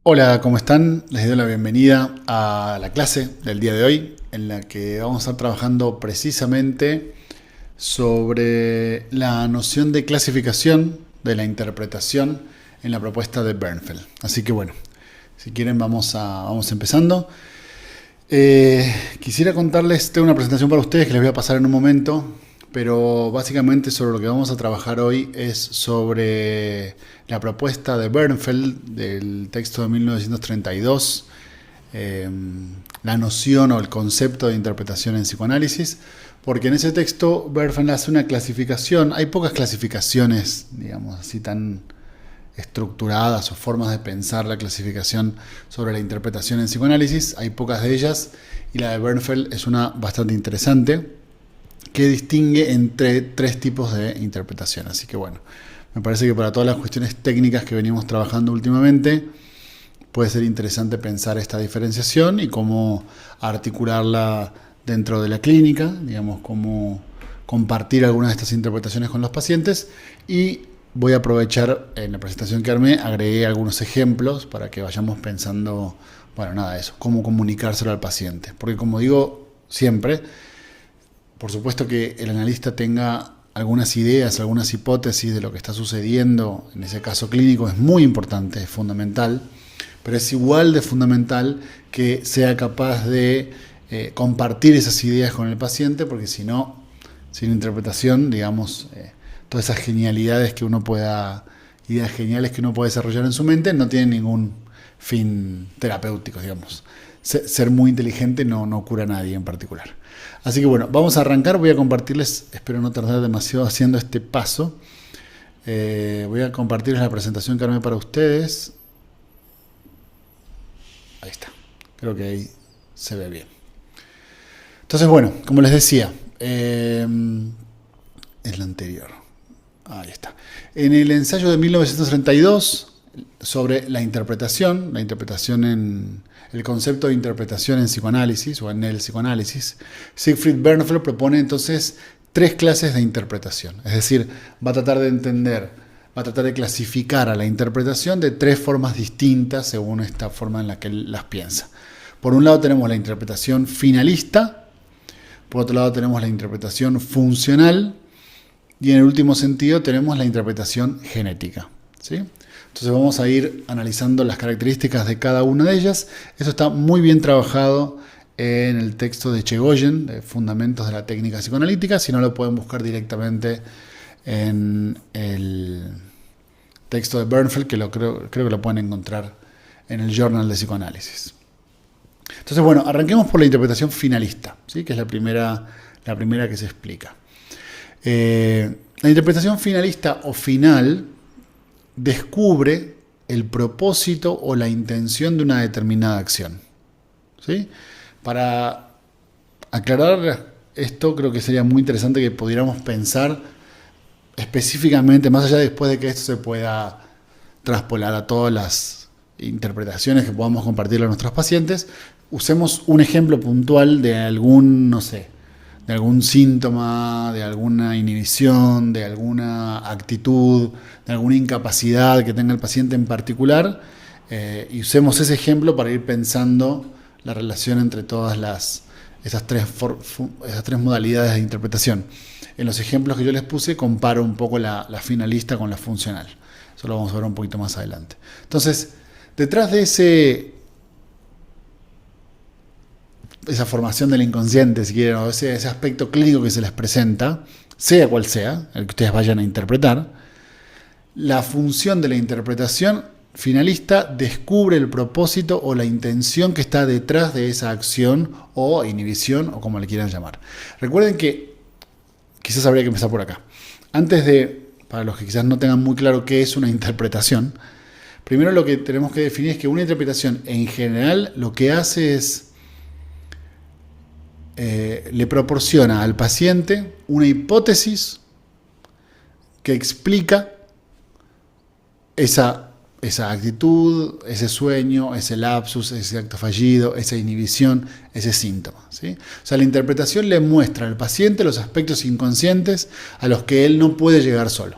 Hola, ¿cómo están? Les doy la bienvenida a la clase del día de hoy, en la que vamos a estar trabajando precisamente sobre la noción de clasificación de la interpretación en la propuesta de Bernfeld. Así que bueno, si quieren vamos empezando. Quisiera contarles, tengo una presentación para ustedes que les voy a pasar en un momento, pero básicamente sobre lo que vamos a trabajar hoy es sobre la propuesta de Bernfeld del texto de 1932, la noción o el concepto de interpretación en psicoanálisis, porque en ese texto Bernfeld hace una clasificación. Hay pocas clasificaciones, digamos, así tan estructuradas o formas de pensar la clasificación sobre la interpretación en psicoanálisis. Hay pocas de ellas y la de Bernfeld es una bastante interesante que distingue entre tres tipos de interpretación. Así que bueno, me parece que para todas las cuestiones técnicas que venimos trabajando últimamente puede ser interesante pensar esta diferenciación y cómo articularla dentro de la clínica, digamos, cómo compartir algunas de estas interpretaciones con los pacientes. Y voy a aprovechar, en la presentación que armé, agregué algunos ejemplos para que vayamos pensando, bueno, nada de eso, cómo comunicárselo al paciente. Porque como digo siempre, por supuesto que el analista tenga algunas ideas, algunas hipótesis de lo que está sucediendo, en ese caso clínico, es muy importante, es fundamental, pero es igual de fundamental que sea capaz de compartir esas ideas con el paciente, porque si no, sin interpretación, digamos, todas esas genialidades que uno pueda, ideas geniales que uno puede desarrollar en su mente, no tienen ningún fin terapéutico, digamos. Ser muy inteligente no cura a nadie en particular. Así que bueno, vamos a arrancar. Voy a compartirles, espero no tardar demasiado haciendo este paso. Voy a compartirles la presentación que armé para ustedes. Ahí está, creo que ahí se ve bien. Entonces bueno, como les decía, es la anterior. Ahí está. En el ensayo de 1932 sobre la interpretación en el concepto de interpretación en psicoanálisis o en el psicoanálisis, Siegfried Bernfeld propone entonces tres clases de interpretación. Es decir, va a tratar de clasificar a la interpretación de tres formas distintas según esta forma en la que él las piensa. Por un lado tenemos la interpretación finalista, por otro lado tenemos la interpretación funcional y en el último sentido tenemos la interpretación genética, ¿sí? Entonces vamos a ir analizando las características de cada una de ellas. Eso está muy bien trabajado en el texto de Chegoyen, de Fundamentos de la Técnica Psicoanalítica. Si no, lo pueden buscar directamente en el texto de Bernfeld, que creo que lo pueden encontrar en el Journal de Psicoanálisis. Entonces, bueno, arranquemos por la interpretación finalista, ¿sí? Que es la primera que se explica. La interpretación finalista o final descubre el propósito o la intención de una determinada acción, ¿sí? Para aclarar esto, creo que sería muy interesante que pudiéramos pensar específicamente, más allá después de que esto se pueda traspolar a todas las interpretaciones que podamos compartir a nuestros pacientes, usemos un ejemplo puntual de algún, no sé, de algún síntoma, de alguna inhibición, de alguna actitud, de alguna incapacidad que tenga el paciente en particular, y usemos ese ejemplo para ir pensando la relación entre todas esas tres modalidades de interpretación. En los ejemplos que yo les puse comparo un poco la finalista con la funcional. Eso lo vamos a ver un poquito más adelante. Entonces, detrás de esa formación del inconsciente, si quieren, o ese aspecto clínico que se les presenta, sea cual sea, el que ustedes vayan a interpretar, la función de la interpretación finalista descubre el propósito o la intención que está detrás de esa acción o inhibición, o como le quieran llamar. Recuerden que, quizás habría que empezar por acá. Para los que quizás no tengan muy claro qué es una interpretación, primero lo que tenemos que definir es que una interpretación en general lo que hace es le proporciona al paciente una hipótesis que explica esa actitud, ese sueño, ese lapsus, ese acto fallido, esa inhibición, ese síntoma, ¿sí? O sea, la interpretación le muestra al paciente los aspectos inconscientes a los que él no puede llegar solo.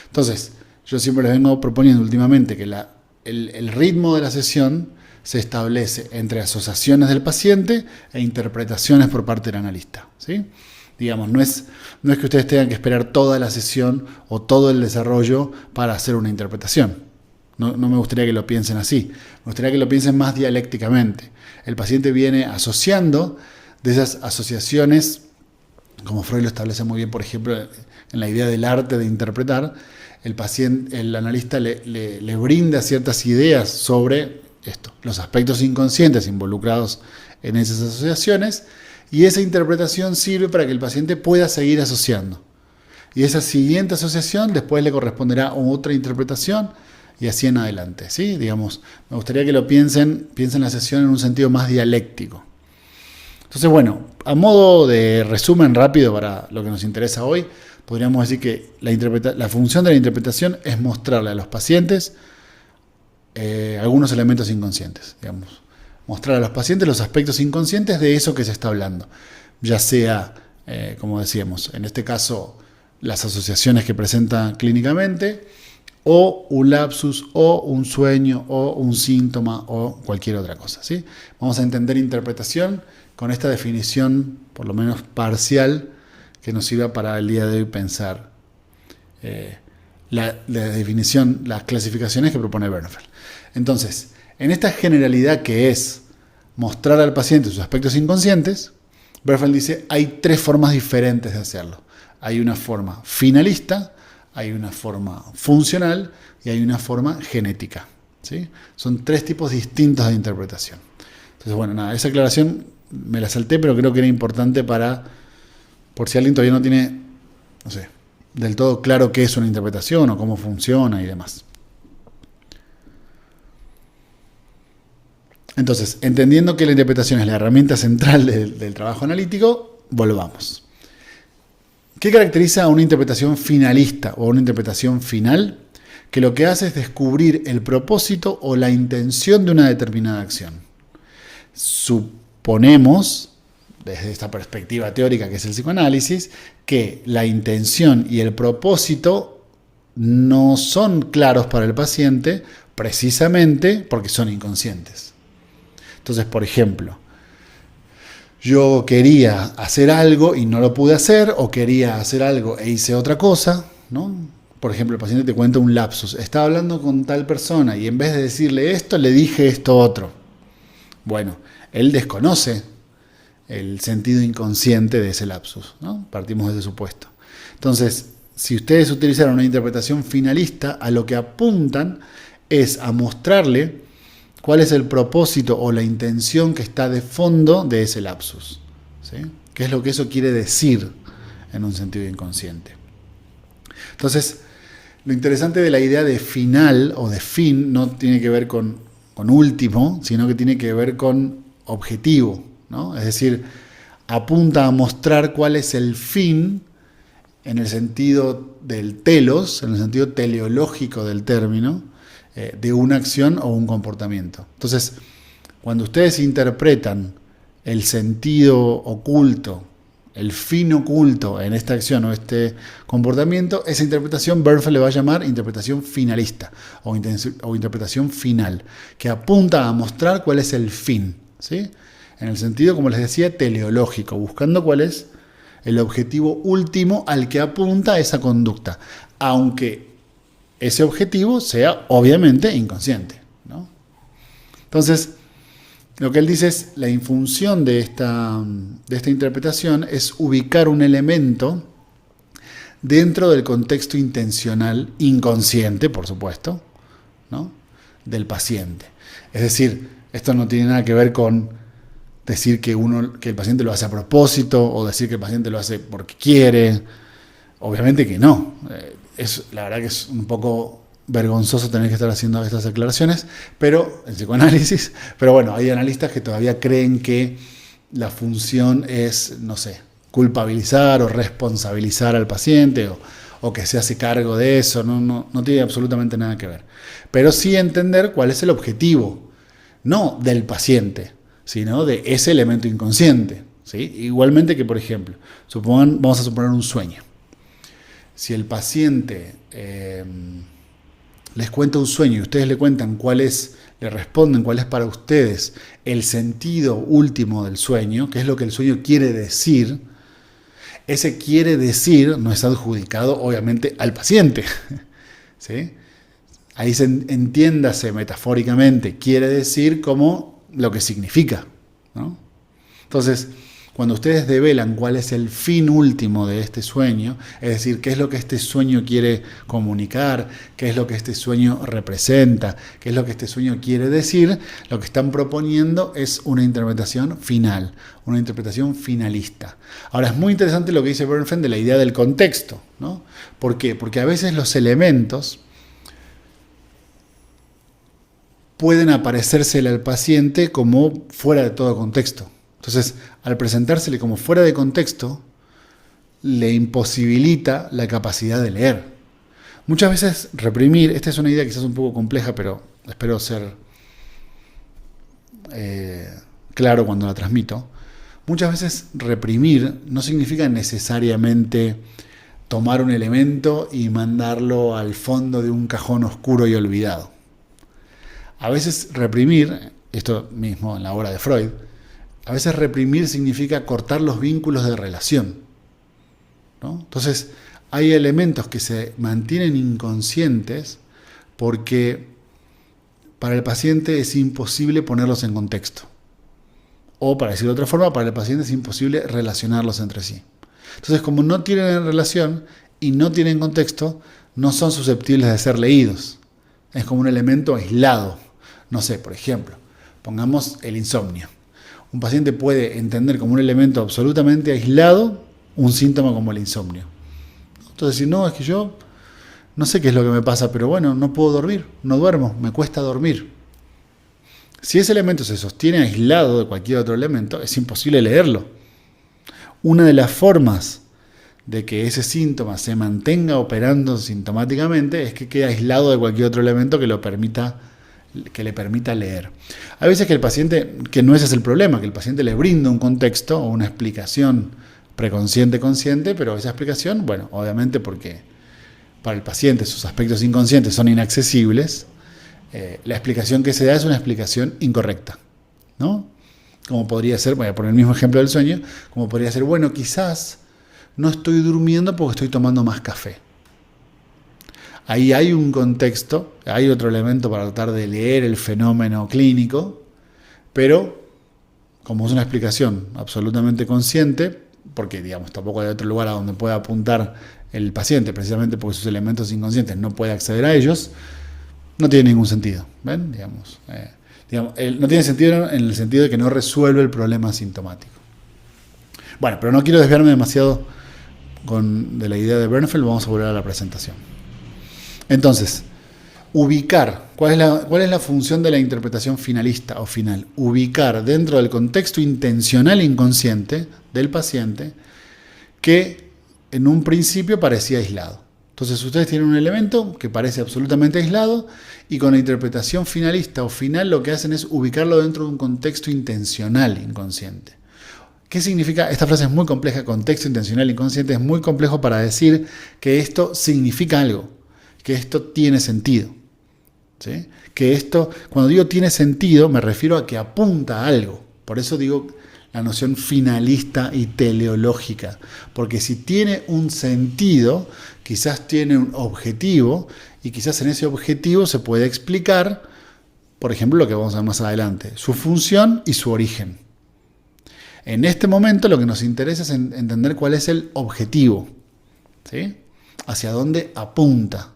Entonces, yo siempre les vengo proponiendo últimamente que el ritmo de la sesión se establece entre asociaciones del paciente e interpretaciones por parte del analista, ¿sí? Digamos, no es que ustedes tengan que esperar toda la sesión o todo el desarrollo para hacer una interpretación. No me gustaría que lo piensen así. Me gustaría que lo piensen más dialécticamente. El paciente viene asociando de esas asociaciones, como Freud lo establece muy bien, por ejemplo, en la idea del arte de interpretar. El analista le brinda ciertas ideas sobre esto, los aspectos inconscientes involucrados en esas asociaciones, y esa interpretación sirve para que el paciente pueda seguir asociando. Y esa siguiente asociación después le corresponderá otra interpretación y así en adelante, ¿sí? Digamos, me gustaría que lo piensen la sesión en un sentido más dialéctico. Entonces, bueno, a modo de resumen rápido para lo que nos interesa hoy, podríamos decir que la función de la interpretación es mostrarle a los pacientes algunos elementos inconscientes, digamos. Mostrar a los pacientes los aspectos inconscientes de eso que se está hablando. Ya sea, como decíamos, en este caso, las asociaciones que presenta clínicamente, o un lapsus, o un sueño, o un síntoma, o cualquier otra cosa, ¿sí? Vamos a entender interpretación con esta definición, por lo menos parcial, que nos sirva para el día de hoy pensar la definición, las clasificaciones que propone Bernfeld. Entonces, en esta generalidad que es mostrar al paciente sus aspectos inconscientes, Bernfeld dice hay tres formas diferentes de hacerlo. Hay una forma finalista, hay una forma funcional y hay una forma genética, ¿sí? Son tres tipos distintos de interpretación. Entonces, bueno, nada, esa aclaración me la salté, pero creo que era importante por si alguien todavía no tiene, no sé, del todo claro qué es una interpretación o cómo funciona y demás. Entonces, entendiendo que la interpretación es la herramienta central del trabajo analítico, volvamos. ¿Qué caracteriza a una interpretación finalista o una interpretación final? Que lo que hace es descubrir el propósito o la intención de una determinada acción. Suponemos, desde esta perspectiva teórica que es el psicoanálisis, que la intención y el propósito no son claros para el paciente precisamente porque son inconscientes. Entonces, por ejemplo, yo quería hacer algo y no lo pude hacer, o quería hacer algo e hice otra cosa, ¿no? Por ejemplo, el paciente te cuenta un lapsus. Estaba hablando con tal persona y en vez de decirle esto, le dije esto otro. Bueno, él desconoce el sentido inconsciente de ese lapsus, ¿no? Partimos de ese supuesto. Entonces, si ustedes utilizaron una interpretación finalista, a lo que apuntan es a mostrarle cuál es el propósito o la intención que está de fondo de ese lapsus, ¿sí? ¿Qué es lo que eso quiere decir en un sentido inconsciente? Entonces, lo interesante de la idea de final o de fin no tiene que ver con último, sino que tiene que ver con objetivo, ¿no? Es decir, apunta a mostrar cuál es el fin en el sentido del telos, en el sentido teleológico del término, de una acción o un comportamiento. Entonces, cuando ustedes interpretan el sentido oculto, el fin oculto en esta acción o este comportamiento, esa interpretación Bernfeld le va a llamar interpretación finalista o interpretación final, que apunta a mostrar cuál es el fin, ¿sí? En el sentido, como les decía, teleológico, buscando cuál es el objetivo último al que apunta esa conducta, aunque ese objetivo sea obviamente inconsciente, ¿no? Entonces, lo que él dice es la función de esta interpretación es ubicar un elemento dentro del contexto intencional inconsciente, por supuesto, ¿no? Del paciente. Es decir, esto no tiene nada que ver con decir que el paciente lo hace a propósito o decir que el paciente lo hace porque quiere. Obviamente que no. La verdad que es un poco vergonzoso tener que estar haciendo estas aclaraciones, pero el psicoanálisis, pero bueno, hay analistas que todavía creen que la función es, no sé, culpabilizar o responsabilizar al paciente o que se hace cargo de eso, no tiene absolutamente nada que ver. Pero sí entender cuál es el objetivo, no del paciente, sino de ese elemento inconsciente, ¿sí? Igualmente que, por ejemplo, vamos a suponer un sueño. Si el paciente les cuenta un sueño y ustedes le cuentan le responden cuál es para ustedes el sentido último del sueño, qué es lo que el sueño quiere decir, ese quiere decir no es adjudicado obviamente al paciente. ¿Sí? Ahí entiéndase metafóricamente, quiere decir como lo que significa, ¿no? Entonces, cuando ustedes develan cuál es el fin último de este sueño, es decir, qué es lo que este sueño quiere comunicar, qué es lo que este sueño representa, qué es lo que este sueño quiere decir, lo que están proponiendo es una interpretación final, una interpretación finalista. Ahora, es muy interesante lo que dice Bernstein de la idea del contexto, ¿no? ¿Por qué? Porque a veces los elementos pueden aparecérsele al paciente como fuera de todo contexto. Entonces, al presentársele como fuera de contexto, le imposibilita la capacidad de leer. Muchas veces reprimir, esta es una idea quizás un poco compleja, pero espero ser claro cuando la transmito. Muchas veces reprimir no significa necesariamente tomar un elemento y mandarlo al fondo de un cajón oscuro y olvidado. A veces reprimir, esto mismo en la obra de Freud, a veces reprimir significa cortar los vínculos de relación, ¿no? Entonces, hay elementos que se mantienen inconscientes porque para el paciente es imposible ponerlos en contexto. O, para decirlo de otra forma, para el paciente es imposible relacionarlos entre sí. Entonces, como no tienen relación y no tienen contexto, no son susceptibles de ser leídos. Es como un elemento aislado. No sé, por ejemplo, pongamos el insomnio. Un paciente puede entender como un elemento absolutamente aislado un síntoma como el insomnio. Entonces, decir, no, es que yo no sé qué es lo que me pasa, pero bueno, no puedo dormir, no duermo, me cuesta dormir. Si ese elemento se sostiene aislado de cualquier otro elemento, es imposible leerlo. Una de las formas de que ese síntoma se mantenga operando sintomáticamente es que quede aislado de cualquier otro elemento que le permita leer. A veces que el paciente, que no ese es el problema, que el paciente le brinda un contexto o una explicación preconsciente, consciente, pero esa explicación, bueno, obviamente porque para el paciente sus aspectos inconscientes son inaccesibles, la explicación que se da es una explicación incorrecta, ¿no? Como podría ser, voy a poner el mismo ejemplo del sueño, como podría ser, bueno, quizás no estoy durmiendo porque estoy tomando más café. Ahí hay un contexto, hay otro elemento para tratar de leer el fenómeno clínico, pero como es una explicación absolutamente consciente, porque digamos tampoco hay otro lugar a donde pueda apuntar el paciente, precisamente porque sus elementos inconscientes no puede acceder a ellos, no tiene ningún sentido. ¿Ven? No tiene sentido en el sentido de que no resuelve el problema sintomático. Bueno, pero no quiero desviarme demasiado de la idea de Bernfeld, vamos a volver a la presentación. Entonces, ubicar, ¿cuál es la función de la interpretación finalista o final? Ubicar dentro del contexto intencional inconsciente del paciente que en un principio parecía aislado. Entonces ustedes tienen un elemento que parece absolutamente aislado y con la interpretación finalista o final lo que hacen es ubicarlo dentro de un contexto intencional inconsciente. ¿Qué significa? Esta frase es muy compleja, contexto intencional inconsciente, es muy complejo para decir que esto significa algo, que esto tiene sentido. ¿Sí? Que esto, cuando digo tiene sentido, me refiero a que apunta a algo. Por eso digo la noción finalista y teleológica. Porque si tiene un sentido, quizás tiene un objetivo, y quizás en ese objetivo se puede explicar, por ejemplo, lo que vamos a ver más adelante, su función y su origen. En este momento lo que nos interesa es entender cuál es el objetivo, ¿sí? Hacia dónde apunta.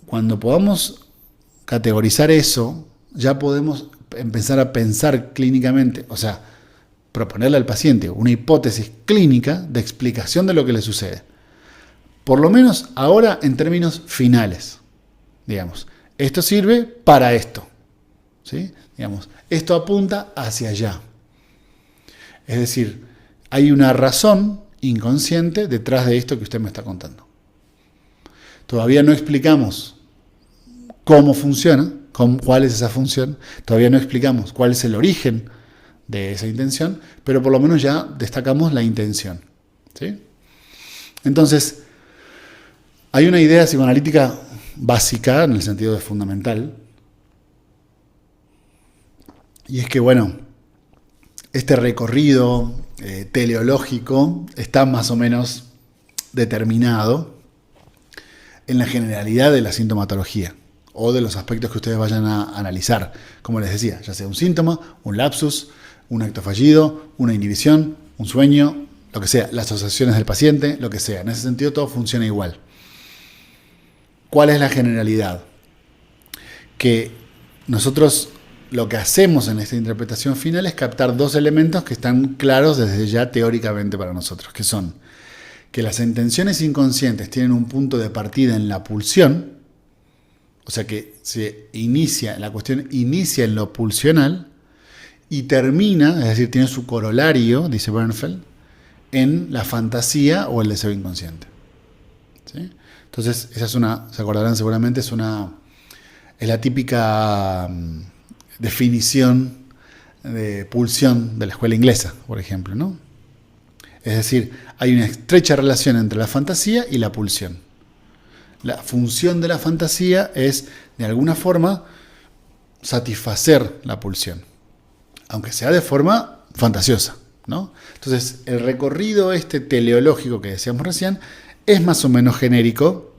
Cuando podamos categorizar eso, ya podemos empezar a pensar clínicamente, o sea, proponerle al paciente una hipótesis clínica de explicación de lo que le sucede. Por lo menos ahora en términos finales. Digamos, esto sirve para esto. ¿Sí? Digamos, esto apunta hacia allá. Es decir, hay una razón inconsciente detrás de esto que usted me está contando. Todavía no explicamos cómo funciona, cuál es esa función, todavía no explicamos cuál es el origen de esa intención, pero por lo menos ya destacamos la intención. ¿Sí? Entonces, hay una idea psicoanalítica básica en el sentido de fundamental. Y es que, bueno, este recorrido teleológico está más o menos determinado en la generalidad de la sintomatología o de los aspectos que ustedes vayan a analizar. Como les decía, ya sea un síntoma, un lapsus, un acto fallido, una inhibición, un sueño, lo que sea, las asociaciones del paciente, lo que sea. En ese sentido todo funciona igual. ¿Cuál es la generalidad? Que nosotros lo que hacemos en esta interpretación final es captar dos elementos que están claros desde ya teóricamente para nosotros, que son que las intenciones inconscientes tienen un punto de partida en la pulsión, o sea que la cuestión inicia en lo pulsional y termina, es decir, tiene su corolario, dice Bernfeld, en la fantasía o el deseo inconsciente. ¿Sí? Entonces, esa es se acordarán seguramente, es la típica definición de pulsión de la escuela inglesa, por ejemplo, ¿no? Es decir, hay una estrecha relación entre la fantasía y la pulsión. La función de la fantasía es, de alguna forma, satisfacer la pulsión, aunque sea de forma fantasiosa, ¿no? Entonces, el recorrido teleológico que decíamos recién es más o menos genérico.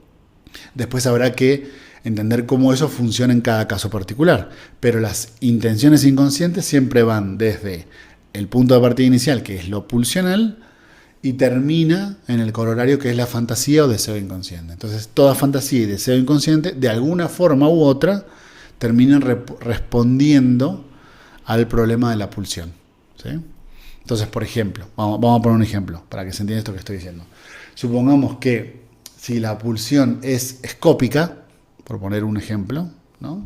Después habrá que entender cómo eso funciona en cada caso particular. Pero las intenciones inconscientes siempre van desde el punto de partida inicial, que es lo pulsional, y termina en el corolario, que es la fantasía o deseo inconsciente. Entonces, toda fantasía y deseo inconsciente, de alguna forma u otra, terminan respondiendo al problema de la pulsión. ¿Sí? Entonces, por ejemplo, vamos a poner un ejemplo para que se entienda esto que estoy diciendo. Supongamos que si la pulsión es escópica, por poner un ejemplo, ¿no?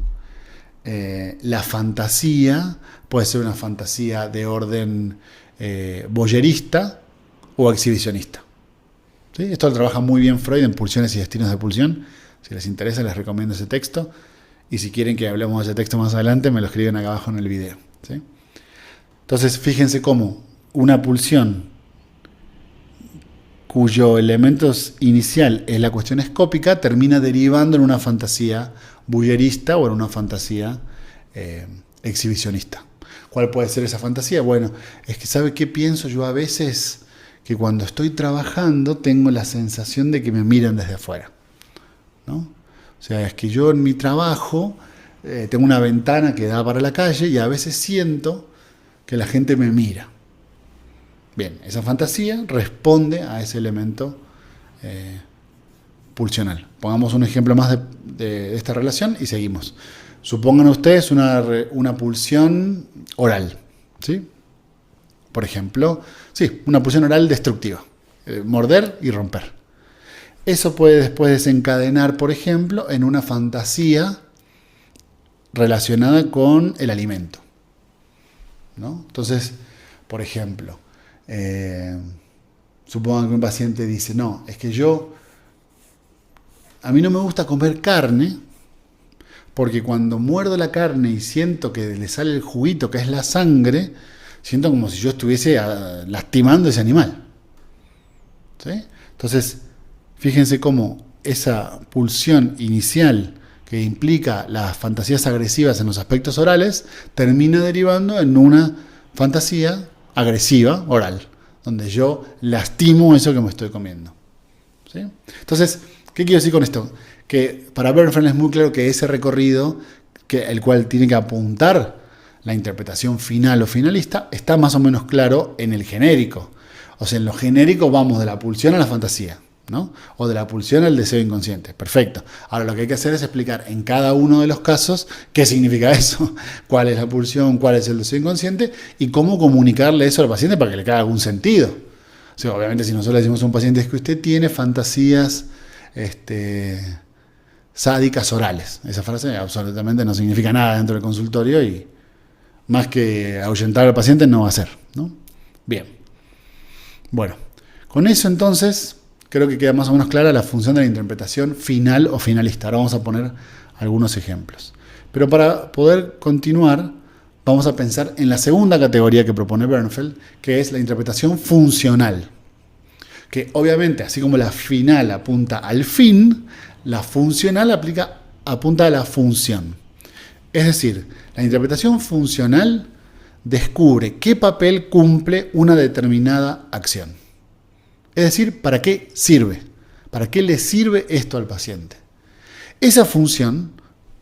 La fantasía puede ser una fantasía de orden voyerista o exhibicionista. ¿Sí? Esto lo trabaja muy bien Freud en Pulsiones y Destinos de Pulsión. Si les interesa, les recomiendo ese texto. Y si quieren que hablemos de ese texto más adelante, me lo escriben acá abajo en el video. ¿Sí? Entonces, fíjense cómo una pulsión cuyo elemento inicial es la cuestión escópica termina derivando en una fantasía voyerista o en una fantasía exhibicionista. ¿Cuál puede ser esa fantasía? Bueno, es que ¿sabe qué pienso yo a veces? Que cuando estoy trabajando tengo la sensación de que me miran desde afuera, ¿no? O sea, es que yo en mi trabajo tengo una ventana que da para la calle y a veces siento que la gente me mira. Bien, esa fantasía responde a ese elemento pulsional. Pongamos un ejemplo más de esta relación y seguimos. Supongan ustedes una pulsión oral, ¿sí? Por ejemplo, sí, una pulsión oral destructiva, morder y romper. Eso puede después desencadenar, por ejemplo, en una fantasía relacionada con el alimento, ¿no? Entonces, por ejemplo, supongan que un paciente dice, no, es que a mí no me gusta comer carne, porque cuando muerdo la carne y siento que le sale el juguito, que es la sangre, siento como si yo estuviese lastimando ese animal. ¿Sí? Entonces, fíjense cómo esa pulsión inicial que implica las fantasías agresivas en los aspectos orales termina derivando en una fantasía agresiva oral, donde yo lastimo eso que me estoy comiendo. ¿Sí? Entonces, ¿qué quiero decir con esto? Que para Bernfeld es muy claro que ese recorrido, el cual tiene que apuntar la interpretación final o finalista, está más o menos claro en el genérico. O sea, en lo genérico vamos de la pulsión a la fantasía, ¿no? O de la pulsión al deseo inconsciente. Perfecto. Ahora lo que hay que hacer es explicar en cada uno de los casos qué significa eso, cuál es la pulsión, cuál es el deseo inconsciente y cómo comunicarle eso al paciente para que le caiga algún sentido. O sea, obviamente si nosotros le decimos a un paciente que usted tiene fantasías sádicas orales, esa frase absolutamente no significa nada dentro del consultorio y más que ahuyentar al paciente no va a ser, ¿no? Bien. Bueno, con eso entonces creo que queda más o menos clara la función de la interpretación final o finalista. Ahora vamos a poner algunos ejemplos. Pero para poder continuar, vamos a pensar en la segunda categoría que propone Bernfeld, que es la interpretación funcional. Que obviamente, así como la final apunta al fin, La funcional apunta a la función. Es decir, la interpretación funcional descubre qué papel cumple una determinada acción. Es decir, ¿para qué sirve? ¿Para qué le sirve esto al paciente? Esa función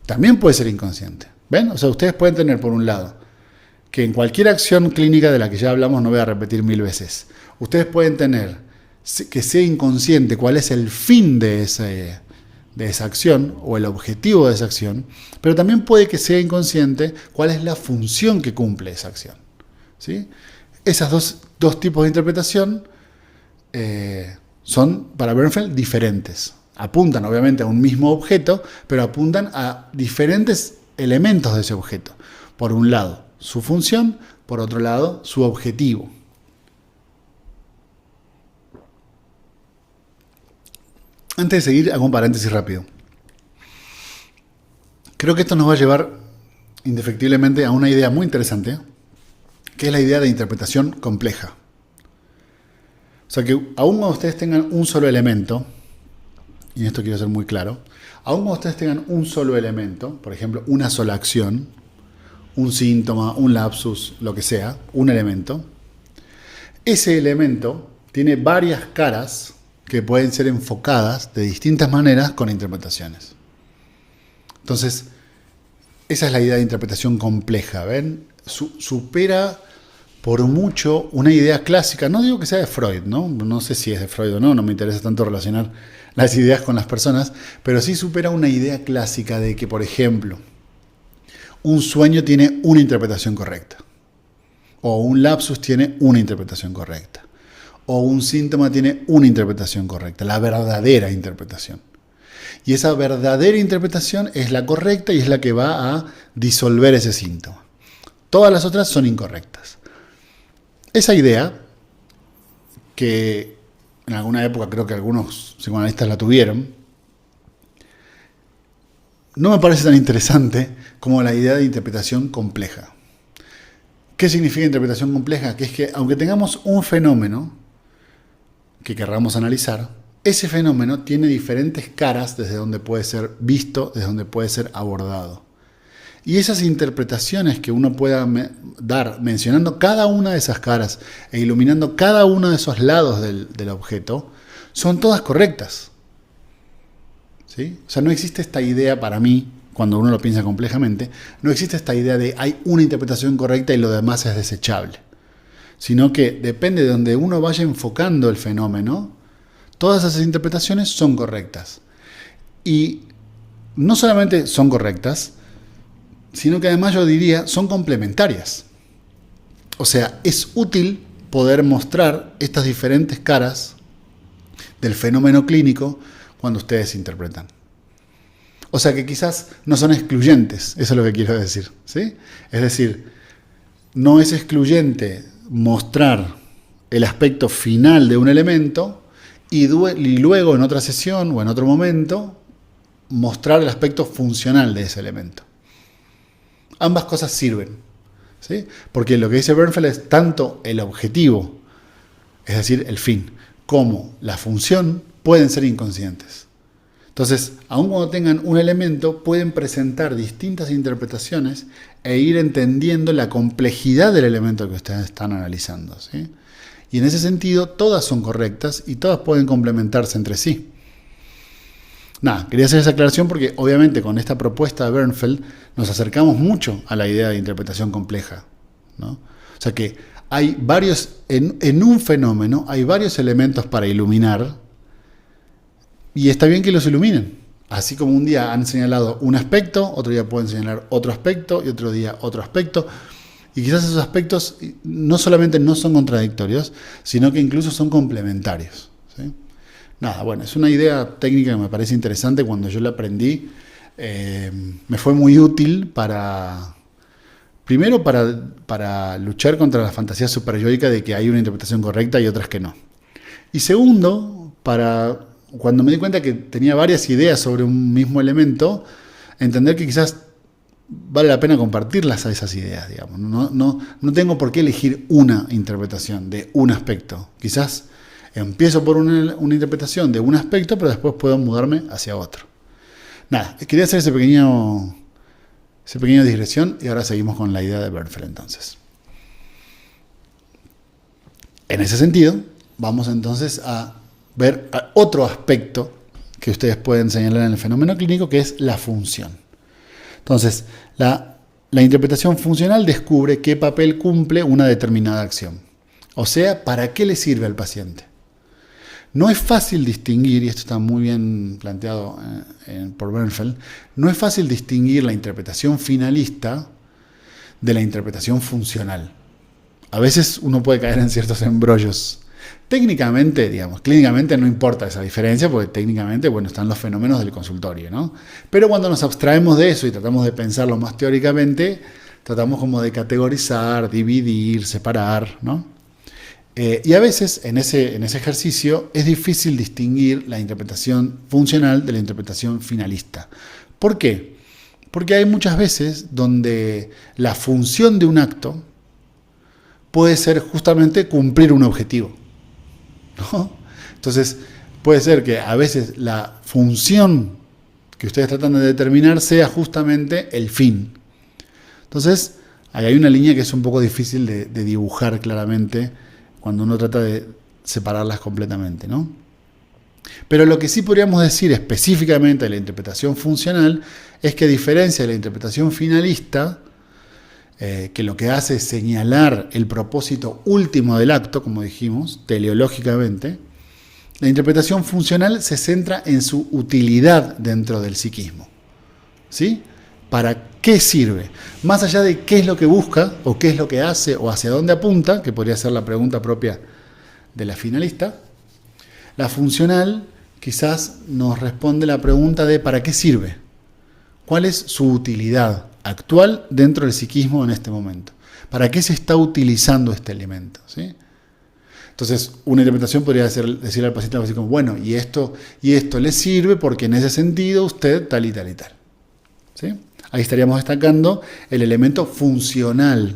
también puede ser inconsciente. ¿Ven? O sea, ustedes pueden tener, por un lado, que en cualquier acción clínica de la que ya hablamos, no voy a repetir 1000 veces, ustedes pueden tener que sea inconsciente cuál es el fin de esa acción o el objetivo de esa acción, pero también puede que sea inconsciente cuál es la función que cumple esa acción. ¿Sí? Esas dos tipos de interpretación son, para Bernfeld, diferentes. Apuntan obviamente a un mismo objeto, pero apuntan a diferentes elementos de ese objeto. Por un lado, su función, por otro lado, su objetivo. Antes de seguir, hago un paréntesis rápido. Creo que esto nos va a llevar indefectiblemente a una idea muy interesante, que es la idea de interpretación compleja. O sea que aun cuando ustedes tengan un solo elemento, y en esto quiero ser muy claro, aun cuando ustedes tengan un solo elemento, por ejemplo, una sola acción, un síntoma, un lapsus, lo que sea, un elemento, ese elemento tiene varias caras que pueden ser enfocadas de distintas maneras con interpretaciones. Entonces, esa es la idea de interpretación compleja, ¿ven? Supera por mucho una idea clásica, no digo que sea de Freud, no sé si es de Freud o no me interesa tanto relacionar las ideas con las personas, pero sí supera una idea clásica de que, por ejemplo, un sueño tiene una interpretación correcta, o un lapsus tiene una interpretación correcta, o un síntoma tiene una interpretación correcta, la verdadera interpretación. Y esa verdadera interpretación es la correcta y es la que va a disolver ese síntoma. Todas las otras son incorrectas. Esa idea, que en alguna época creo que algunos psicoanalistas la tuvieron, no me parece tan interesante como la idea de interpretación compleja. ¿Qué significa interpretación compleja? Que es que aunque tengamos un fenómeno que querramos analizar, ese fenómeno tiene diferentes caras desde donde puede ser visto, desde donde puede ser abordado. Y esas interpretaciones que uno pueda dar mencionando cada una de esas caras e iluminando cada uno de esos lados del objeto, son todas correctas. ¿Sí? O sea, no existe esta idea para mí, cuando uno lo piensa complejamente, no existe esta idea de hay una interpretación correcta y lo demás es desechable. Sino que depende de donde uno vaya enfocando el fenómeno, todas esas interpretaciones son correctas. Y no solamente son correctas, sino que además yo diría son complementarias. O sea, es útil poder mostrar estas diferentes caras del fenómeno clínico cuando ustedes interpretan. O sea que quizás no son excluyentes, eso es lo que quiero decir, ¿sí? Es decir, no es excluyente mostrar el aspecto final de un elemento y luego en otra sesión o en otro momento mostrar el aspecto funcional de ese elemento. Ambas cosas sirven, ¿sí? Porque lo que dice Bernfeld es tanto el objetivo, es decir, el fin, como la función pueden ser inconscientes. Entonces, aun cuando tengan un elemento, pueden presentar distintas interpretaciones e ir entendiendo la complejidad del elemento que ustedes están analizando, ¿sí? Y en ese sentido, todas son correctas y todas pueden complementarse entre sí. Nada, quería hacer esa aclaración porque obviamente con esta propuesta de Bernfeld nos acercamos mucho a la idea de interpretación compleja, ¿no? O sea que hay varios, en un fenómeno hay varios elementos para iluminar y está bien que los iluminen. Así como un día han señalado un aspecto, otro día pueden señalar otro aspecto y otro día otro aspecto. Y quizás esos aspectos no solamente no son contradictorios, sino que incluso son complementarios, ¿sí? Nada, bueno, es una idea técnica que me parece interesante. Cuando yo la aprendí, me fue muy útil primero para luchar contra la fantasía superyoica de que hay una interpretación correcta y otras que no. Y segundo, cuando me di cuenta que tenía varias ideas sobre un mismo elemento, entender que quizás vale la pena compartirlas a esas ideas, digamos. No tengo por qué elegir una interpretación de un aspecto. Quizás empiezo por una interpretación de un aspecto, pero después puedo mudarme hacia otro. Nada, quería hacer esa pequeña digresión y ahora seguimos con la idea de Bernfeld entonces. En ese sentido, vamos entonces a ver otro aspecto que ustedes pueden señalar en el fenómeno clínico, que es la función. Entonces, la interpretación funcional descubre qué papel cumple una determinada acción. O sea, ¿para qué le sirve al paciente? No es fácil distinguir, y esto está muy bien planteado por Bernfeld, no es fácil distinguir la interpretación finalista de la interpretación funcional. A veces uno puede caer en ciertos embrollos. Técnicamente, digamos, clínicamente no importa esa diferencia, porque técnicamente, bueno, están los fenómenos del consultorio, ¿no? Pero cuando nos abstraemos de eso y tratamos de pensarlo más teóricamente, tratamos como de categorizar, dividir, separar, ¿no? Y a veces en ese ejercicio es difícil distinguir la interpretación funcional de la interpretación finalista. ¿Por qué? Porque hay muchas veces donde la función de un acto puede ser justamente cumplir un objetivo, ¿no? Entonces, puede ser que a veces la función que ustedes tratan de determinar sea justamente el fin. Entonces, ahí hay una línea que es un poco difícil de dibujar claramente cuando uno trata de separarlas completamente, ¿no? Pero lo que sí podríamos decir específicamente de la interpretación funcional es que, a diferencia de la interpretación finalista, que lo que hace es señalar el propósito último del acto, como dijimos, teleológicamente, la interpretación funcional se centra en su utilidad dentro del psiquismo. ¿Sí? ¿Para qué sirve? Más allá de qué es lo que busca, o qué es lo que hace, o hacia dónde apunta, que podría ser la pregunta propia de la finalista, la funcional quizás nos responde la pregunta de ¿para qué sirve? ¿Cuál es su utilidad actual dentro del psiquismo en este momento? ¿Para qué se está utilizando este elemento? ¿Sí? Entonces, una interpretación podría decirle al paciente así como, bueno, y esto le sirve porque en ese sentido usted tal y tal y tal. ¿Sí? Ahí estaríamos destacando el elemento funcional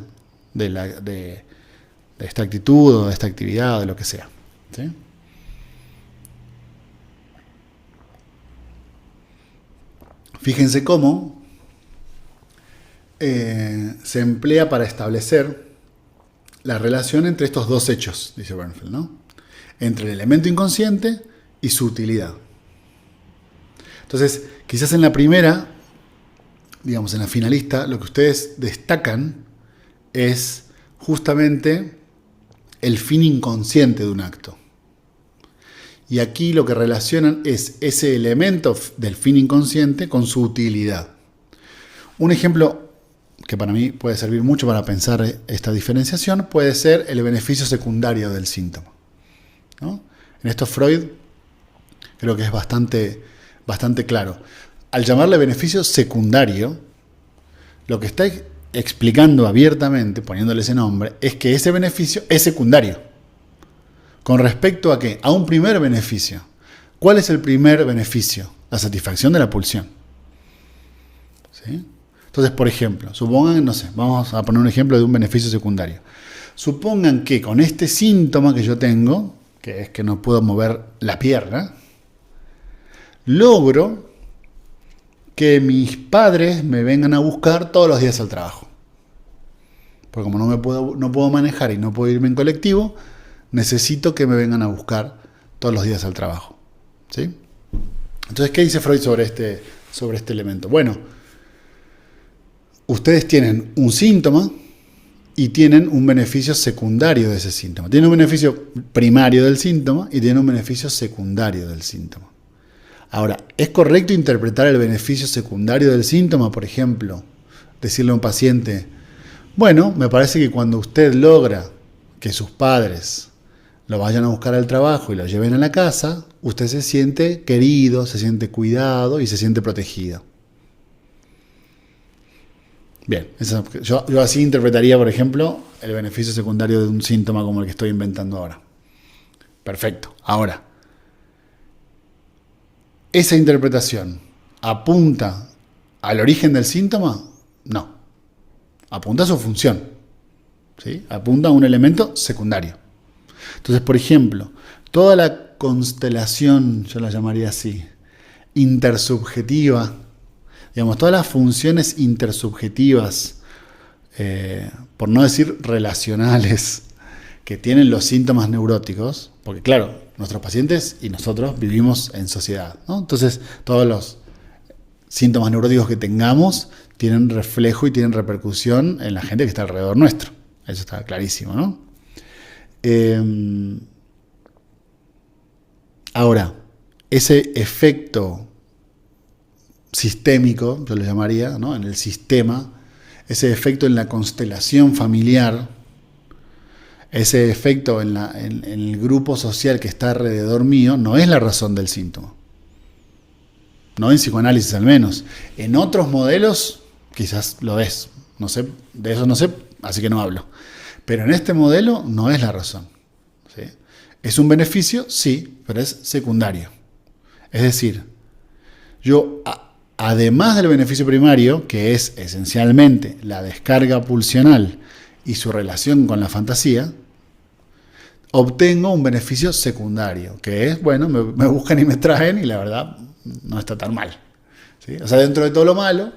de esta actitud o de esta actividad o de lo que sea. ¿Sí? Fíjense cómo se emplea para establecer la relación entre estos dos hechos, dice Bernfeld, ¿no? Entre el elemento inconsciente y su utilidad. Entonces, quizás en la primera, digamos en la finalista, lo que ustedes destacan es justamente el fin inconsciente de un acto. Y aquí lo que relacionan es ese elemento del fin inconsciente con su utilidad. Un ejemplo que para mí puede servir mucho para pensar esta diferenciación puede ser el beneficio secundario del síntoma, ¿no? En esto Freud creo que es bastante claro. Al llamarle beneficio secundario, lo que está explicando abiertamente, poniéndole ese nombre, es que ese beneficio es secundario. ¿Con respecto a qué? A un primer beneficio. ¿Cuál es el primer beneficio? La satisfacción de la pulsión. ¿Sí? Entonces, por ejemplo, supongan, no sé, vamos a poner un ejemplo de un beneficio secundario. Supongan que con este síntoma que yo tengo, que es que no puedo mover la pierna, logro que mis padres me vengan a buscar todos los días al trabajo. Porque como no puedo manejar y no puedo irme en colectivo, necesito que me vengan a buscar todos los días al trabajo. ¿Sí? Entonces, ¿qué dice Freud sobre este elemento? Bueno, ustedes tienen un síntoma y tienen un beneficio secundario de ese síntoma. Tienen un beneficio primario del síntoma y tienen un beneficio secundario del síntoma. Ahora, ¿es correcto interpretar el beneficio secundario del síntoma? Por ejemplo, decirle a un paciente, bueno, me parece que cuando usted logra que sus padres lo vayan a buscar al trabajo y lo lleven a la casa, usted se siente querido, se siente cuidado y se siente protegido. Bien, yo así interpretaría, por ejemplo, el beneficio secundario de un síntoma como el que estoy inventando ahora. Perfecto. Ahora, ¿esa interpretación apunta al origen del síntoma? No. Apunta a su función. ¿Sí? Apunta a un elemento secundario. Entonces, por ejemplo, toda la constelación, yo la llamaría así, intersubjetiva Digamos, todas las funciones intersubjetivas, por no decir relacionales, que tienen los síntomas neuróticos, porque claro, nuestros pacientes y nosotros vivimos en sociedad, ¿no? Entonces, todos los síntomas neuróticos que tengamos tienen reflejo y tienen repercusión en la gente que está alrededor nuestro. Eso está clarísimo, ¿no? Ahora, ese efecto sistémico, yo lo llamaría, ¿no? En el sistema, ese efecto en la constelación familiar, ese efecto en el grupo social que está alrededor mío, no es la razón del síntoma. No en psicoanálisis al menos. En otros modelos quizás lo es. No sé, de eso no sé, así que no hablo. Pero en este modelo no es la razón. ¿Sí? ¿Es un beneficio? Sí, pero es secundario. Es decir, yo, además del beneficio primario, que es esencialmente la descarga pulsional y su relación con la fantasía, obtengo un beneficio secundario, que es, bueno, me buscan y me traen y la verdad no está tan mal. ¿Sí? O sea, dentro de todo lo malo,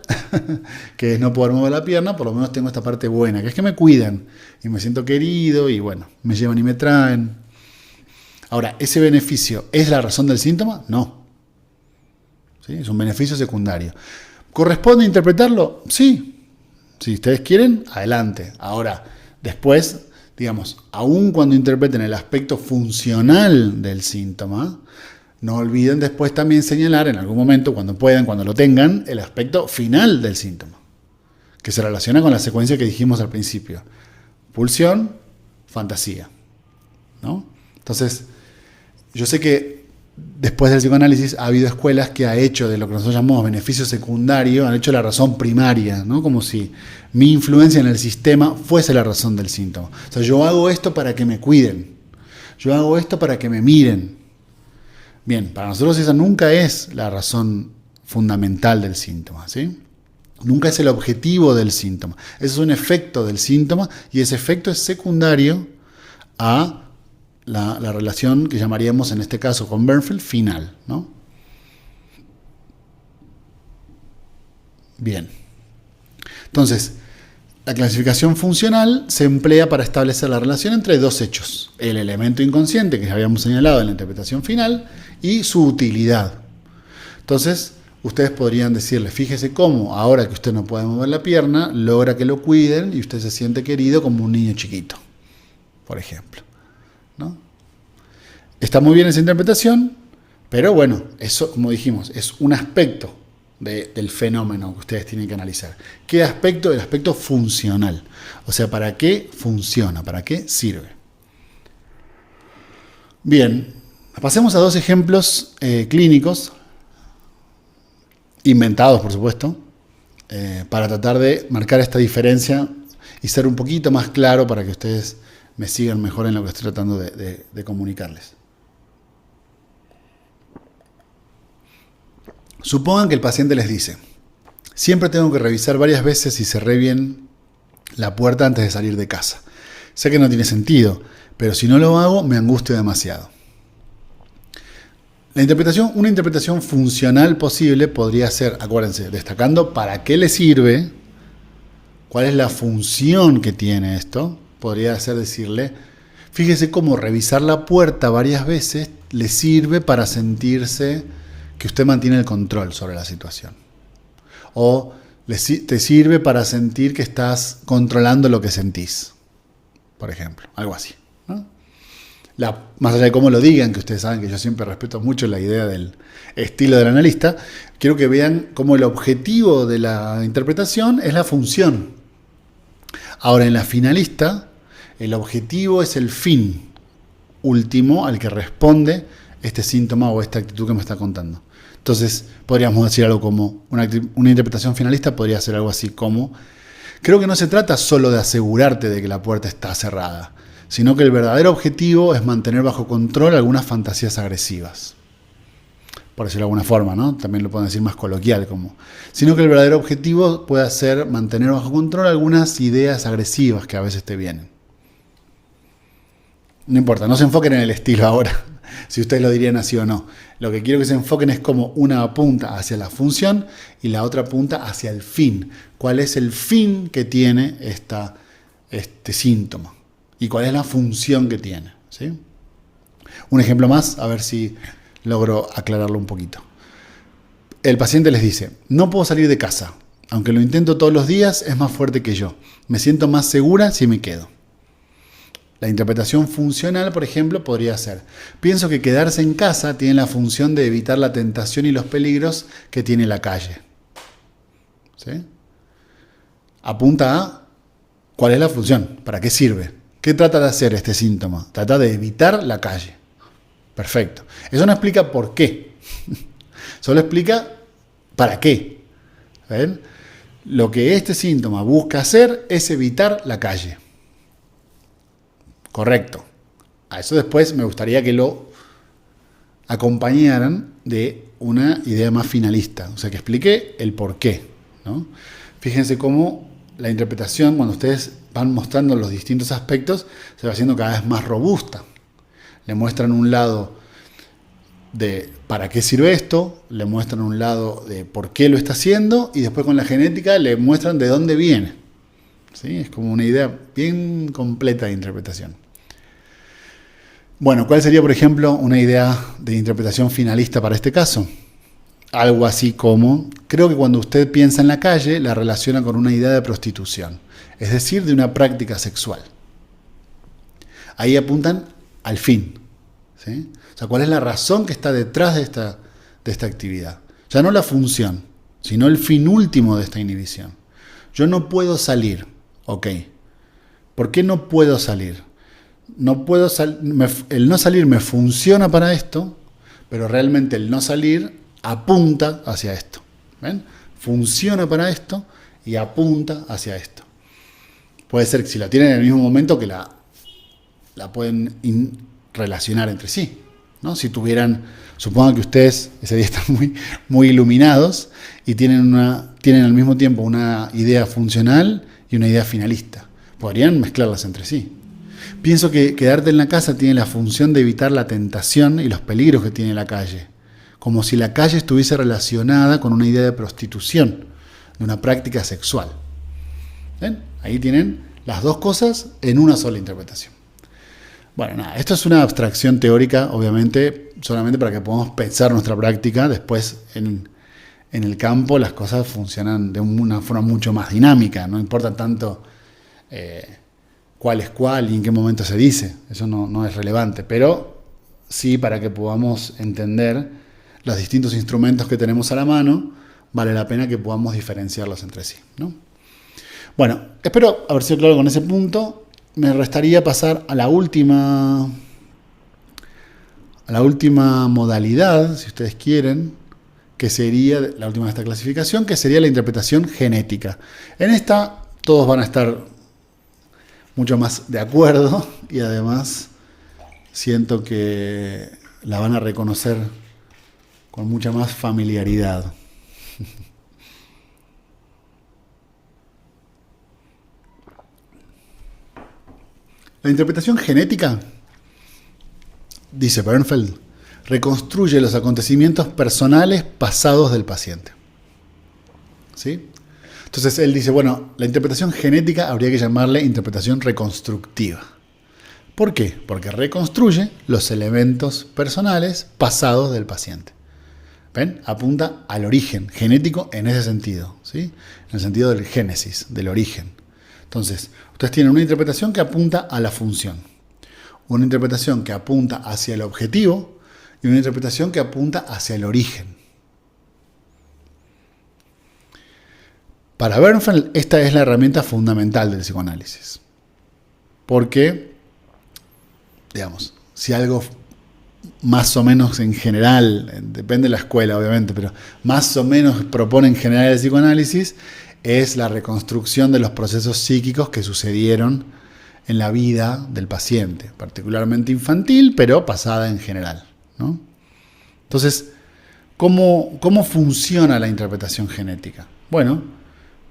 que es no poder mover la pierna, por lo menos tengo esta parte buena, que es que me cuidan y me siento querido y bueno, me llevan y me traen. Ahora, ¿ese beneficio es la razón del síntoma? No. ¿Sí? Es un beneficio secundario. ¿Corresponde interpretarlo? Sí. Si ustedes quieren, adelante. Ahora, después, digamos, aun cuando interpreten el aspecto funcional del síntoma, no olviden después también señalar en algún momento, cuando puedan, cuando lo tengan, el aspecto final del síntoma, que se relaciona con la secuencia que dijimos al principio. Pulsión, fantasía, ¿no? Entonces, yo sé que después del psicoanálisis ha habido escuelas que ha hecho de lo que nosotros llamamos beneficio secundario, han hecho la razón primaria, ¿no? Como si mi influencia en el sistema fuese la razón del síntoma. O sea, yo hago esto para que me cuiden, yo hago esto para que me miren. Bien, para nosotros esa nunca es la razón fundamental del síntoma, ¿sí? Nunca es el objetivo del síntoma. Ese es un efecto del síntoma y ese efecto es secundario a la relación que llamaríamos en este caso con Bernfeld final, ¿no? Bien. Entonces, la clasificación funcional se emplea para establecer la relación entre dos hechos: el elemento inconsciente que ya habíamos señalado en la interpretación final y su utilidad. Entonces, ustedes podrían decirle, fíjese cómo ahora que usted no puede mover la pierna, logra que lo cuiden y usted se siente querido como un niño chiquito, por ejemplo, ¿no? Está muy bien esa interpretación, pero bueno, eso, como dijimos, es un aspecto del fenómeno que ustedes tienen que analizar. ¿Qué aspecto? El aspecto funcional. O sea, ¿para qué funciona? ¿Para qué sirve? Bien, pasemos a dos ejemplos clínicos, inventados por supuesto, para tratar de marcar esta diferencia y ser un poquito más claro para que ustedes me sigan mejor en lo que estoy tratando de comunicarles. Supongan que el paciente les dice, siempre tengo que revisar varias veces si cerré bien la puerta antes de salir de casa. Sé que no tiene sentido, pero si no lo hago me angustio demasiado. Una interpretación funcional posible podría ser, acuérdense, destacando para qué le sirve, cuál es la función que tiene esto. Podría ser decirle, fíjese cómo revisar la puerta varias veces le sirve para sentirse que usted mantiene el control sobre la situación. O te sirve para sentir que estás controlando lo que sentís, por ejemplo, algo así, ¿no? Más allá de cómo lo digan, que ustedes saben que yo siempre respeto mucho la idea del estilo del analista, quiero que vean cómo el objetivo de la interpretación es la función. Ahora, en la finalista, el objetivo es el fin último al que responde este síntoma o esta actitud que me está contando. Entonces, podríamos decir algo como, una interpretación finalista podría ser algo así como, creo que no se trata solo de asegurarte de que la puerta está cerrada, sino que el verdadero objetivo es mantener bajo control algunas fantasías agresivas. Por decirlo de alguna forma, ¿no? También lo pueden decir más coloquial, sino que el verdadero objetivo puede ser mantener bajo control algunas ideas agresivas que a veces te vienen. No importa, no se enfoquen en el estilo ahora. si ustedes lo dirían así o no. Lo que quiero que se enfoquen es cómo una apunta hacia la función y la otra apunta hacia el fin. ¿Cuál es el fin que tiene este síntoma? ¿Y cuál es la función que tiene? ¿Sí? Un ejemplo más, a ver si logro aclararlo un poquito. El paciente les dice, no puedo salir de casa. Aunque lo intento todos los días, es más fuerte que yo. Me siento más segura si me quedo. La interpretación funcional, por ejemplo, podría ser: pienso que quedarse en casa tiene la función de evitar la tentación y los peligros que tiene la calle. ¿Sí? Apunta a cuál es la función, para qué sirve. ¿Qué trata de hacer este síntoma? Trata de evitar la calle. Perfecto. Eso no explica por qué. Solo explica para qué. ¿Ven? Lo que este síntoma busca hacer es evitar la calle. Correcto. A eso después me gustaría que lo acompañaran de una idea más finalista. O sea, que explique el por qué, ¿no? Fíjense cómo la interpretación, cuando ustedes van mostrando los distintos aspectos, se va haciendo cada vez más robusta. Le muestran un lado de para qué sirve esto, le muestran un lado de por qué lo está haciendo, y después con la genética le muestran de dónde viene. ¿Sí? Es como una idea bien completa de interpretación. Bueno, ¿cuál sería, por ejemplo, una idea de interpretación finalista para este caso? Algo así como: creo que cuando usted piensa en la calle, la relaciona con una idea de prostitución, es decir, de una práctica sexual. Ahí apuntan al fin. ¿Sí? O sea, ¿cuál es la razón que está detrás de esta actividad? Ya no la función, sino el fin último de esta inhibición. Yo no puedo salir. Ok. ¿Por qué no puedo salir? No puedo el no salir me funciona para esto, pero realmente el no salir apunta hacia esto. ¿Ven? Funciona para esto y apunta hacia esto. Puede ser que si la tienen en el mismo momento que la pueden relacionar entre sí, ¿no? Si tuvieran, supongan que ustedes ese día están muy, muy iluminados y tienen al mismo tiempo una idea funcional y una idea finalista. Podrían mezclarlas entre sí. Pienso que quedarte en la casa tiene la función de evitar la tentación y los peligros que tiene la calle, como si la calle estuviese relacionada con una idea de prostitución, de una práctica sexual. ¿Ven? Ahí tienen las dos cosas en una sola interpretación. Bueno, nada, esto es una abstracción teórica, obviamente, solamente para que podamos pensar nuestra práctica. Después, en el campo, las cosas funcionan de una forma mucho más dinámica. No importa tanto cuál es cuál y en qué momento se dice. Eso no es relevante. Pero sí, para que podamos entender los distintos instrumentos que tenemos a la mano, vale la pena que podamos diferenciarlos entre sí, ¿no? Bueno, espero haber sido claro con ese punto. Me restaría pasar a la última modalidad, si ustedes quieren, que sería la última de esta clasificación, que sería la interpretación genética. En esta todos van a estar mucho más de acuerdo y además siento que la van a reconocer con mucha más familiaridad. La interpretación genética, dice Bernfeld, reconstruye los acontecimientos personales pasados del paciente. ¿Sí? Entonces él dice, bueno, la interpretación genética habría que llamarle interpretación reconstructiva. ¿Por qué? Porque reconstruye los elementos personales pasados del paciente. ¿Ven? Apunta al origen genético en ese sentido, ¿sí? En el sentido del génesis, del origen. Entonces, ustedes tienen una interpretación que apunta a la función, una interpretación que apunta hacia el objetivo y una interpretación que apunta hacia el origen. Para Bernfeld, esta es la herramienta fundamental del psicoanálisis. Porque, digamos, si algo más o menos en general, depende de la escuela obviamente, pero más o menos propone en general el psicoanálisis, es la reconstrucción de los procesos psíquicos que sucedieron en la vida del paciente, particularmente infantil, pero pasada en general, ¿no? Entonces, ¿cómo funciona la interpretación genética? Bueno,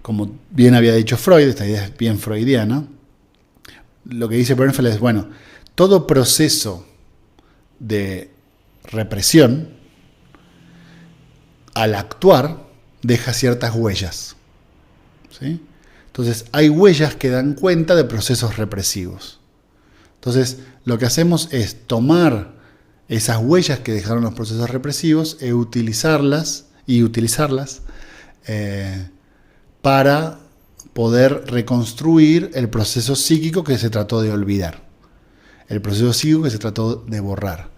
como bien había dicho Freud, esta idea es bien freudiana, lo que dice Bernfeld es, bueno, todo proceso de represión, al actuar, deja ciertas huellas. ¿Sí? Entonces, hay huellas que dan cuenta de procesos represivos. Entonces, lo que hacemos es tomar esas huellas que dejaron los procesos represivos y utilizarlas para poder reconstruir el proceso psíquico que se trató de olvidar, el proceso psíquico que se trató de borrar.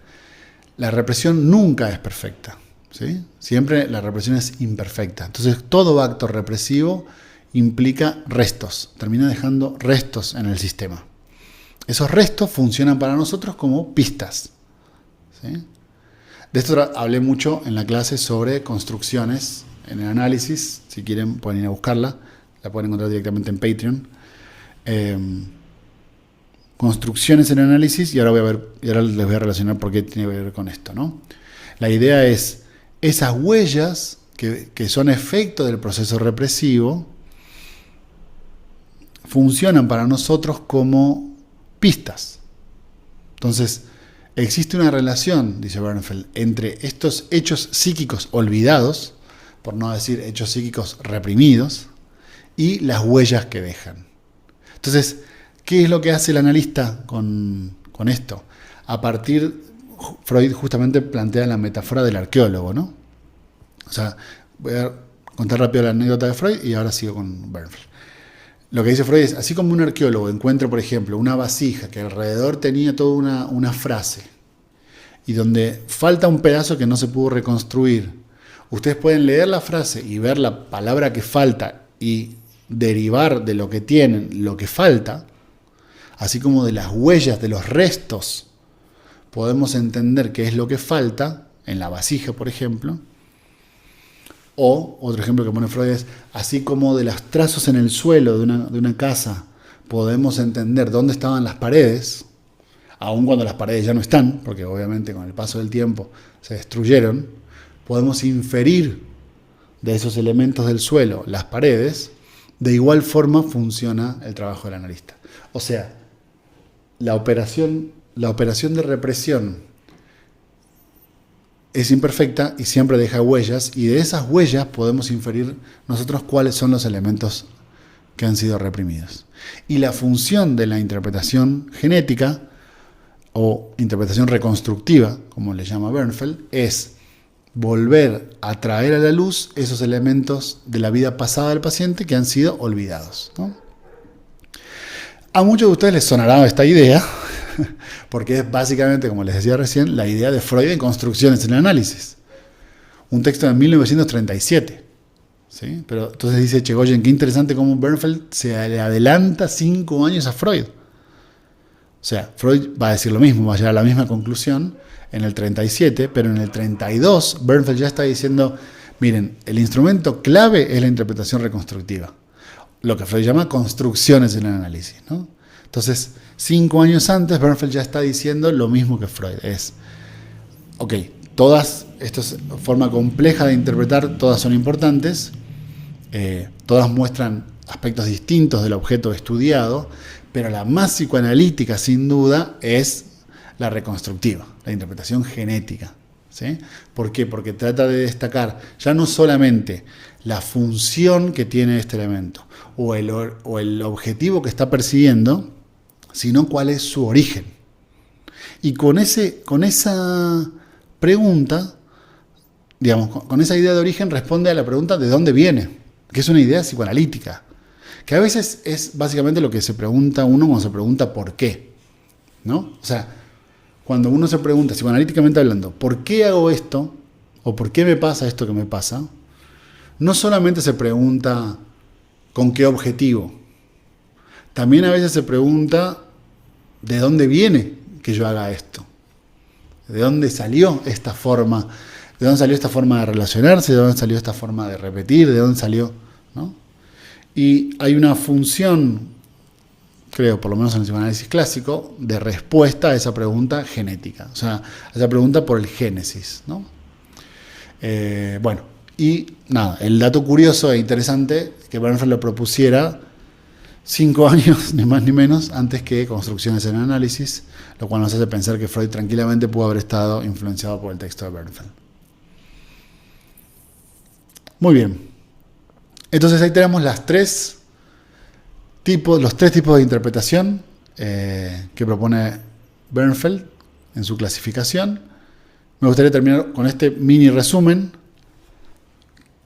La represión nunca es perfecta, ¿sí? Siempre la represión es imperfecta. Entonces, todo acto represivo implica restos, termina dejando restos en el sistema. Esos restos funcionan para nosotros como pistas, ¿sí? De esto hablé mucho en la clase sobre construcciones en el análisis. Si quieren pueden ir a buscarla, la pueden encontrar directamente en Patreon. Construcciones en el análisis, y ahora les voy a relacionar por qué tiene que ver con esto, ¿no? La idea es esas huellas que son efecto del proceso represivo funcionan para nosotros como pistas. Entonces, existe una relación, dice Bernfeld, entre estos hechos psíquicos olvidados, por no decir hechos psíquicos reprimidos, y las huellas que dejan. Entonces, ¿qué es lo que hace el analista con esto? Freud justamente plantea la metáfora del arqueólogo, ¿no? O sea, voy a contar rápido la anécdota de Freud y ahora sigo con Bernfeld. Lo que dice Freud es, así como un arqueólogo encuentra, por ejemplo, una vasija que alrededor tenía toda una frase y donde falta un pedazo que no se pudo reconstruir, ustedes pueden leer la frase y ver la palabra que falta y derivar de lo que tienen lo que falta, así como de las huellas, de los restos, podemos entender qué es lo que falta en la vasija, por ejemplo. O, otro ejemplo que pone Freud es, así como de los trazos en el suelo de una casa podemos entender dónde estaban las paredes, aun cuando las paredes ya no están, porque obviamente con el paso del tiempo se destruyeron, podemos inferir de esos elementos del suelo las paredes. De igual forma funciona el trabajo del analista. O sea, la operación de represión es imperfecta y siempre deja huellas, y de esas huellas podemos inferir nosotros cuáles son los elementos que han sido reprimidos. Y la función de la interpretación genética o interpretación reconstructiva, como le llama Bernfeld, es volver a traer a la luz esos elementos de la vida pasada del paciente que han sido olvidados, ¿no? A muchos de ustedes les sonará esta idea, porque es básicamente, como les decía recién, la idea de Freud en Construcciones en el Análisis. Un texto de 1937. ¿Sí? Pero entonces dice Chegoyen, qué interesante cómo Bernfeld se le adelanta 5 años a Freud. O sea, Freud va a decir lo mismo, va a llegar a la misma conclusión en el 37, pero en el 32 Bernfeld ya está diciendo, miren, el instrumento clave es la interpretación reconstructiva. Lo que Freud llama construcciones en el análisis, ¿no? Entonces, 5 años antes, Bernfeld ya está diciendo lo mismo que Freud. Es, ok, todas, esto es forma compleja de interpretar, todas son importantes, todas muestran aspectos distintos del objeto estudiado, pero la más psicoanalítica, sin duda, es la reconstructiva, la interpretación genética. ¿Sí? ¿Por qué? Porque trata de destacar ya no solamente la función que tiene este elemento o el objetivo que está persiguiendo, sino cuál es su origen. Y con esa pregunta, digamos, con esa idea de origen responde a la pregunta de dónde viene, que es una idea psicoanalítica, que a veces es básicamente lo que se pregunta uno cuando se pregunta por qué, ¿no? O sea, cuando uno se pregunta, psicoanalíticamente hablando, ¿por qué hago esto? ¿O por qué me pasa esto que me pasa? No solamente se pregunta con qué objetivo. También a veces se pregunta de dónde viene que yo haga esto. ¿De dónde salió esta forma? ¿De dónde salió esta forma de relacionarse? ¿De dónde salió esta forma de repetir? ¿De dónde salió? ¿No? Y hay una función, creo, por lo menos en el psicoanálisis clásico, de respuesta a esa pregunta genética, o sea, a esa pregunta por el génesis, ¿no? Bueno, y nada, el dato curioso e interesante que Bernfeld lo propusiera 5 años, ni más ni menos, antes que Construcciones en Análisis, lo cual nos hace pensar que Freud tranquilamente pudo haber estado influenciado por el texto de Bernfeld. Muy bien. Entonces ahí tenemos los tres tipos de interpretación que propone Bernfeld en su clasificación. Me gustaría terminar con este mini resumen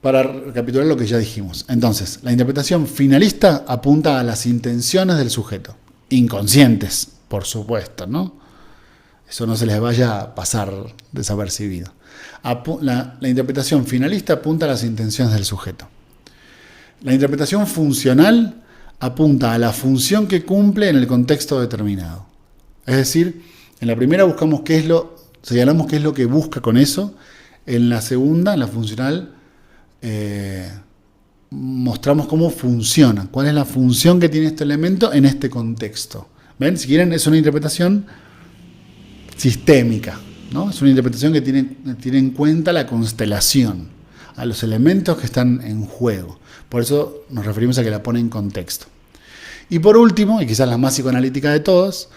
para recapitular lo que ya dijimos. Entonces, la interpretación finalista apunta a las intenciones del sujeto, inconscientes, por supuesto, ¿no? Eso no se les vaya a pasar desapercibido. La interpretación finalista apunta a las intenciones del sujeto. La interpretación funcional apunta a la función que cumple en el contexto determinado. Es decir, en la primera señalamos qué es lo que busca con eso. En la segunda, en la funcional, mostramos cómo funciona, cuál es la función que tiene este elemento en este contexto. ¿Ven? Si quieren, es una interpretación sistémica, ¿no? Es una interpretación que tiene en cuenta la constelación, a los elementos que están en juego. Por eso nos referimos a que la pone en contexto. Y por último, y quizás la más psicoanalítica de todas,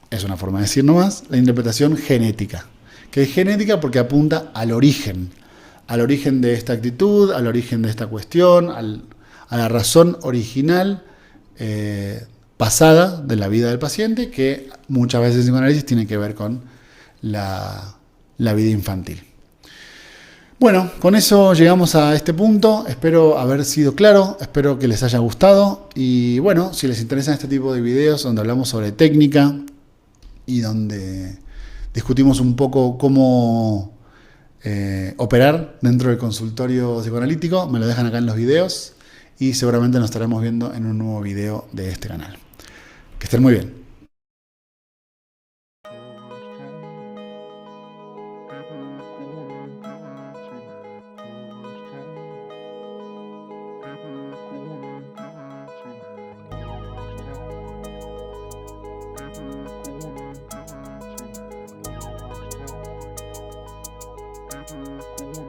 es una forma de decir nomás, la interpretación genética, que es genética porque apunta al origen de esta actitud, al origen de esta cuestión, a la razón original pasada de la vida del paciente, que muchas veces en psicoanálisis tiene que ver con la vida infantil. Bueno, con eso llegamos a este punto. Espero haber sido claro, espero que les haya gustado. Y bueno, si les interesan este tipo de videos donde hablamos sobre técnica y donde discutimos un poco cómo operar dentro del consultorio psicoanalítico, me lo dejan acá en los videos y seguramente nos estaremos viendo en un nuevo video de este canal. Que estén muy bien. Cool.